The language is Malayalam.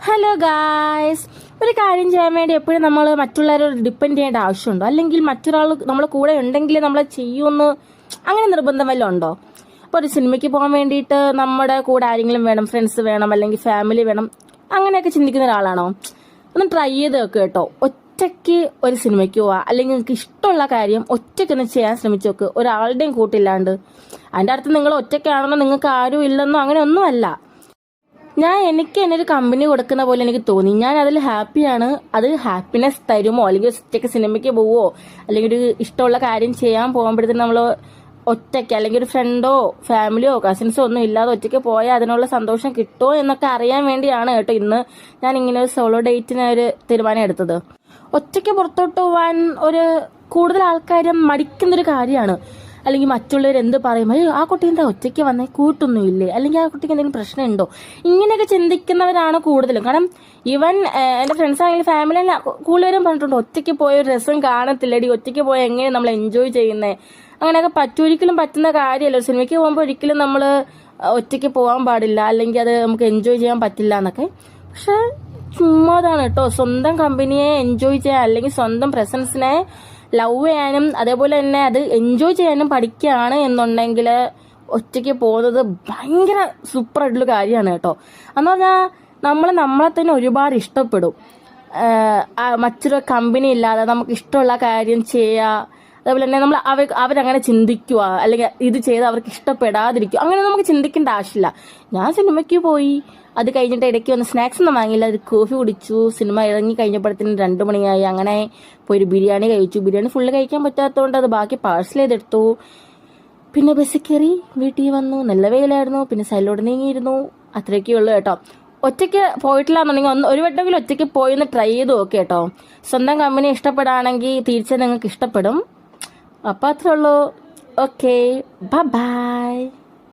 ഹലോ ഗായ്സ്, ഒരു കാര്യം ചെയ്യാൻ വേണ്ടി എപ്പോഴും നമ്മൾ മറ്റുള്ളവരോട് ഡിപ്പെൻഡ് ചെയ്യേണ്ട ആവശ്യമുണ്ടോ? അല്ലെങ്കിൽ മറ്റൊരാൾ നമ്മളെ കൂടെ ഉണ്ടെങ്കിൽ നമ്മളെ ചെയ്യുമെന്ന് അങ്ങനെ നിർബന്ധം വല്ലതും ഉണ്ടോ? അപ്പോൾ ഒരു സിനിമയ്ക്ക് പോകാൻ വേണ്ടിയിട്ട് നമ്മുടെ കൂടെ ആരെങ്കിലും വേണം, ഫ്രണ്ട്സ് വേണം, അല്ലെങ്കിൽ ഫാമിലി വേണം, അങ്ങനെയൊക്കെ ചിന്തിക്കുന്ന ഒരാളാണോ? ഒന്ന് ട്രൈ ചെയ്ത് നോക്ക് കേട്ടോ. ഒറ്റയ്ക്ക് ഒരു സിനിമയ്ക്ക് പോവാ, അല്ലെങ്കിൽ നിങ്ങൾക്ക് ഇഷ്ടമുള്ള കാര്യം ഒറ്റയ്ക്കൊന്ന് ചെയ്യാൻ ശ്രമിച്ചു നോക്ക്, ഒരാളുടെയും കൂട്ടില്ലാണ്ട്. അതിൻ്റെ അർത്ഥം നിങ്ങൾ ഒറ്റയ്ക്കാണെന്നോ നിങ്ങൾക്ക് ആരും ഇല്ലെന്നോ അങ്ങനെ ഒന്നുമല്ല. എനിക്ക് എന്നൊരു കമ്പനി കൊടുക്കുന്ന പോലെ എനിക്ക് തോന്നി. ഞാൻ അതിൽ ഹാപ്പിയാണ്. അത് ഹാപ്പിനെസ് തരുമോ, അല്ലെങ്കിൽ ഒറ്റയ്ക്ക് സിനിമയ്ക്ക് പോവോ, അല്ലെങ്കിൽ ഒരു ഇഷ്ടമുള്ള കാര്യം ചെയ്യാൻ പോകുമ്പോഴത്തേക്കും നമ്മൾ ഒറ്റയ്ക്ക് അല്ലെങ്കിൽ ഒരു ഫ്രണ്ടോ ഫാമിലിയോ കസിൻസോ ഒന്നും ഇല്ലാതെ ഒറ്റയ്ക്ക് പോയാൽ അതിനുള്ള സന്തോഷം കിട്ടുമോ എന്നൊക്കെ അറിയാൻ വേണ്ടിയാണ് കേട്ടോ ഇന്ന് ഞാൻ ഇങ്ങനെ ഒരു സോളോ ഡേറ്റിന് ഒരു തീരുമാനം എടുത്തത്. ഒറ്റയ്ക്ക് പുറത്തോട്ട് പോവാൻ കൂടുതൽ ആൾക്കാരും മടിക്കുന്നൊരു കാര്യമാണ്. അല്ലെങ്കിൽ മറ്റുള്ളവർ എന്ത് പറയും, അയ്യോ ആ കുട്ടി എന്താ ഒറ്റയ്ക്ക് വന്നേ, കൂട്ടൊന്നും ഇല്ലേ, അല്ലെങ്കിൽ ആ കുട്ടിക്ക് എന്തെങ്കിലും പ്രശ്നമുണ്ടോ, ഇങ്ങനെയൊക്കെ ചിന്തിക്കുന്നവരാണ് കൂടുതലും. കാരണം ഈവൻ എൻ്റെ ഫ്രണ്ട്സ് ആണെങ്കിലും ഫാമിലി കൂടുതലും പറഞ്ഞിട്ടുണ്ട്, ഒറ്റയ്ക്ക് പോയ ഒരു രസം കാണത്തില്ലടി, ഒറ്റയ്ക്ക് പോയ എങ്ങനെ നമ്മൾ എൻജോയ് ചെയ്യുന്നത്, അങ്ങനെയൊക്കെ ഒരിക്കലും പറ്റുന്ന കാര്യമല്ല. സിനിമയ്ക്ക് പോകുമ്പോൾ ഒരിക്കലും നമ്മൾ ഒറ്റയ്ക്ക് പോകാൻ പാടില്ല, അല്ലെങ്കിൽ അത് നമുക്ക് എൻജോയ് ചെയ്യാൻ പറ്റില്ല എന്നൊക്കെ. പക്ഷെ ചുമ്മാതാണ് കേട്ടോ. സ്വന്തം കമ്പനിയെ എൻജോയ് ചെയ്യാൻ, അല്ലെങ്കിൽ സ്വന്തം പ്രസൻസിനെ ലവ് ചെയ്യാനും അതേപോലെ തന്നെ അത് എൻജോയ് ചെയ്യാനും പഠിക്കുകയാണ് എന്നുണ്ടെങ്കിൽ ഒറ്റയ്ക്ക് പോകുന്നത് ഭയങ്കര സൂപ്പർ ആയിട്ടുള്ള കാര്യമാണ് കേട്ടോ. എന്ന് പറഞ്ഞാൽ നമ്മളെ തന്നെ ഒരുപാട് ഇഷ്ടപ്പെടും. മറ്റൊരു കമ്പനി ഇല്ലാതെ നമുക്ക് ഇഷ്ടമുള്ള കാര്യം ചെയ്യുക, അതേപോലെ തന്നെ നമ്മൾ അവരങ്ങനെ ചിന്തിക്കുക, അല്ലെങ്കിൽ ഇത് ചെയ്ത് അവർക്ക് ഇഷ്ടപ്പെടാതിരിക്കുക, അങ്ങനെ നമുക്ക് ചിന്തിക്കേണ്ട ആവശ്യമില്ല. ഞാൻ സിനിമയ്ക്ക് പോയി, അത് കഴിഞ്ഞിട്ട് ഇടയ്ക്ക് വന്ന് സ്നാക്സ് ഒന്നും വാങ്ങിയില്ല, ഒരു കോഫി കുടിച്ചു, സിനിമ ഇറങ്ങി കഴിഞ്ഞപ്പോഴത്തേനും 2 മണിയായി. അങ്ങനെ പോയി ഒരു ബിരിയാണി കഴിച്ചു. ബിരിയാണി ഫുള്ള് കഴിക്കാൻ പറ്റാത്തതുകൊണ്ട് അത് ബാക്കി പാഴ്സൽ ചെയ്തെടുത്തു. പിന്നെ ബസ്സിൽ കയറി വീട്ടിൽ വന്നു. നല്ല വെയിലായിരുന്നു. പിന്നെ സൈഡിലോട്ട് നീങ്ങിയിരുന്നു. അത്രയൊക്കെ ഉള്ളൂ കേട്ടോ. ഒറ്റയ്ക്ക് പോയിട്ടില്ല എന്നുണ്ടെങ്കിൽ ഒരു വട്ടമെങ്കിലും ഒറ്റയ്ക്ക് പോയി ഒന്ന് ട്രൈ ചെയ്ത് നോക്കി കേട്ടോ. സ്വന്തം കമ്പനി ഇഷ്ടപ്പെടുകയാണെങ്കിൽ തീർച്ചയായും നിങ്ങൾക്ക് ഇഷ്ടപ്പെടും. അപ്പം അത്രേ ഉള്ളൂ. Okay, by.